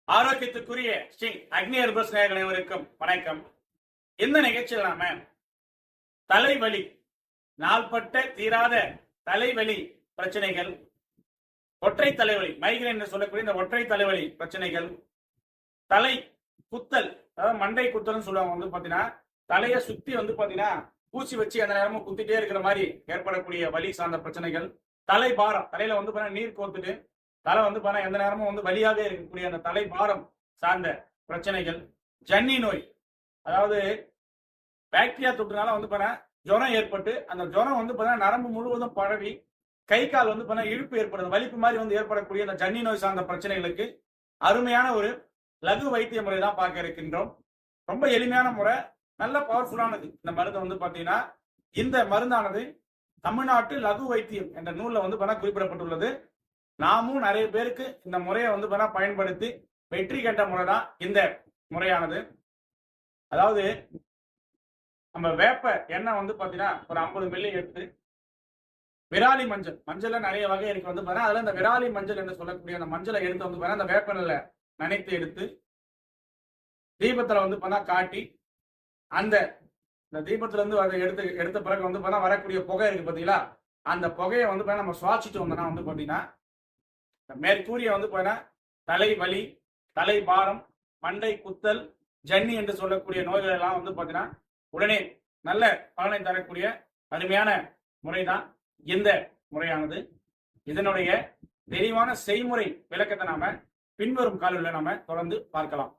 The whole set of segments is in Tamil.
ஆரோக்கியத்துக்குரிய ஸ்ரீ அக்னி ஹெர்பல்ஸ் நேயர்கள் அனைவருக்கும் வணக்கம். இந்த நிகழ்ச்சியில் நாம தலைவலி, நாள்பட்ட தீராத தலைவலி பிரச்சனைகள், ஒற்றை தலைவலி மைக்ரேன் என்று சொல்லக்கூடிய இந்த ஒற்றை தலைவலி பிரச்சனைகள், தலை குத்தல், அதாவது மண்டை குத்தல்னு சொல்லுவாங்க. பாத்தீங்கன்னா தலையை சுத்தி பாத்தீங்கன்னா பூச்சி வச்சு அந்த நேரமும் குத்திட்டே இருக்கிற மாதிரி ஏற்படக்கூடிய வலி சார்ந்த பிரச்சனைகள், தலை பாரம், தலையில பாத்தீங்கன்னா நீர் கோத்துட்டு தலை பாத்தீங்கன்னா எந்த நேரமும் வலியாக இருக்கக்கூடிய அந்த தலை பாரம் சார்ந்த பிரச்சனைகள், ஜன்னி நோய், அதாவது பாக்டீரியா தொற்றுனால பாத்தீங்கன்னா ஜுரம் ஏற்பட்டு அந்த ஜுரம் பாத்தீங்கன்னா நரம்பு முழுவதும் பரவி கை கால் பாத்தீங்கன்னா இழுப்பு ஏற்படுது, வலிப்பு மாதிரி ஏற்படக்கூடிய அந்த ஜன்னி நோய் சார்ந்த பிரச்சனைகளுக்கு அருமையான ஒரு லகு வைத்திய முறை தான் பார்க்க இருக்கின்றோம். ரொம்ப எளிமையான முறை, நல்ல பவர்ஃபுல்லானது. இந்த மருந்து பாத்தீங்கன்னா இந்த மருந்தானது தமிழ்நாட்டு லகு வைத்தியம் என்ற நூல்ல குறிப்பிடப்பட்டுள்ளது. நாமும் நிறைய பேருக்கு இந்த முறையை பயன்படுத்தி வெற்றி கண்ட முறை தான் இந்த முறையானது. அதாவது நம்ம வேப்ப எண்ணெய் பாத்தீங்கன்னா ஒரு 50 மில்லி எடுத்து, விராலி மஞ்சள், மஞ்சள்ல நிறைய வகை இருக்கு பாத்தீங்கன்னா அதுல இந்த விராலி மஞ்சள் என்று சொல்லக்கூடிய அந்த மஞ்சளை எடுத்து பாத்தீங்கன்னா அந்த வேப்ப எண்ணெயில நனைத்து எடுத்து தீபத்துல காட்டி, அந்த தீபத்துல இருந்து அதை எடுத்த பிறகு வரக்கூடிய புகை இருக்கு பாத்தீங்களா, அந்த புகையை நம்ம சுவாசிச்சு வந்தோம்னா பாத்தீங்கன்னா மேற்கூறிய தலை வலி, தலை பாரம், மண்டை குத்தல், ஜன்னி என்று சொல்லக்கூடிய நோய்கள் எல்லாம் பாத்தீங்கன்னா உடனே நல்ல பலனை தரக்கூடிய அருமையான முறைதான் இந்த முறையானது. இதனுடைய தெளிவான செய்முறை விளக்கத்தை நாம பின்வரும் காலையில் நாம தொடர்ந்து பார்க்கலாம்.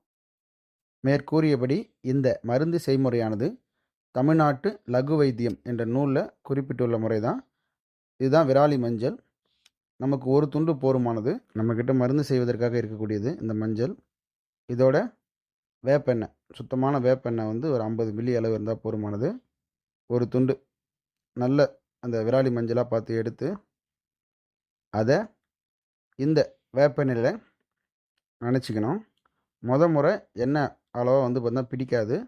மேற்கூறியபடி இந்த மருந்து செய்முறையானது தமிழ்நாட்டு லகு வைத்தியம் என்ற நூலில் குறிப்பிட்டுள்ள முறை தான். இதுதான் விராலி மஞ்சள். நமக்கு ஒரு துண்டு போருமானது. நம்மக்கிட்ட மருந்து செய்வதற்காக இருக்கக்கூடியது இந்த மஞ்சள். இதோட வேப்பெண்ணெய், சுத்தமான வேப்பெண்ணெய் ஒரு 50 மில்லி அளவு இருந்தால் போருமானது. ஒரு துண்டு நல்ல அந்த விராலி மஞ்சளாக பார்த்து எடுத்து அதை இந்த வேப்பெண்ணெயில் நினச்சிக்கணும். முறை எண்ணெய் அளவாக பார்த்தீங்கன்னா பிடிக்காது,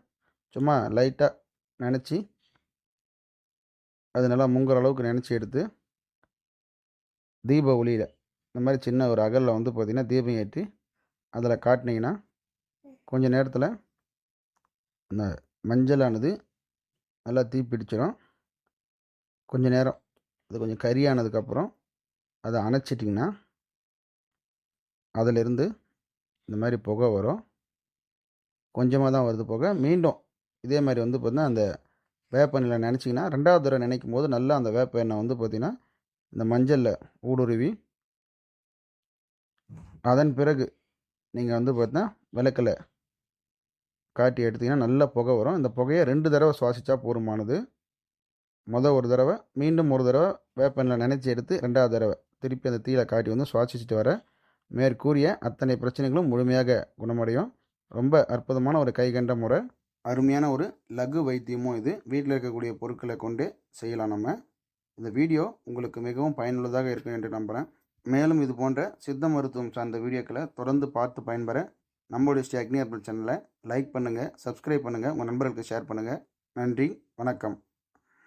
சும்மா லைட்டாக நினச்சி அது நல்லா முங்குற அளவுக்கு நினச்சி எடுத்து தீப ஒளியில் இந்த மாதிரி சின்ன ஒரு அகலில் பார்த்திங்கன்னா தீபம் ஏற்றி அதில் காட்டினீங்கன்னா கொஞ்சம் நேரத்தில் அந்த மஞ்சளானது நல்லா தீப்பிடிச்சிடும். கொஞ்சம் நேரம் அது கொஞ்சம் கரியானதுக்கப்புறம் அதை அணைச்சிட்டிங்கன்னா அதிலிருந்து இந்த மாதிரி புகை வரும். கொஞ்சமாக தான் வருது புகை. மீண்டும் இதே மாதிரி பார்த்திங்கன்னா அந்த வேப்ப எண்ணெயில் நினச்சிங்கன்னா 2வது தடவை நினைக்கும் போது நல்லா அந்த வேப்ப எண்ணெய் பார்த்திங்கன்னா இந்த மஞ்சளில் ஊடுருவி, அதன் பிறகு நீங்கள் பார்த்தீங்கன்னா விளக்கில் காட்டி எடுத்திங்கன்னா நல்ல புகை வரும். இந்த புகையை 2 தடவை சுவாசித்தா போதுமானது. ஒரு தடவை, மீண்டும் ஒரு தடவை வேப்பெண்ணில் நினச்சி எடுத்து 2வது தடவை திருப்பி அந்த தீயில காட்டி சுவாசிச்சுட்டு வர மேற்கூறிய அத்தனை பிரச்சனைகளும் முழுமையாக குணமடையும். ரொம்ப அற்புதமான ஒரு கைகண்ட முறை, அருமையான ஒரு லகு வைத்தியமும் இது. வீட்டில் இருக்கக்கூடிய பொருட்களை கொண்டு செய்யலாம். நம்ம இந்த வீடியோ உங்களுக்கு மிகவும் பயனுள்ளதாக இருக்கும் என்று நம்புகிறேன். மேலும் இது போன்ற சித்த மருத்துவம் சார்ந்த வீடியோக்களை தொடர்ந்து பார்த்து பயன்பெற நம்மளுடைய ஸ்ரீ அக்னி ஹெர்பல் சேனலை லைக் பண்ணுங்கள், சப்ஸ்கிரைப் பண்ணுங்கள், உங்கள் நண்பர்களுக்கு ஷேர் பண்ணுங்கள். நன்றி, வணக்கம்.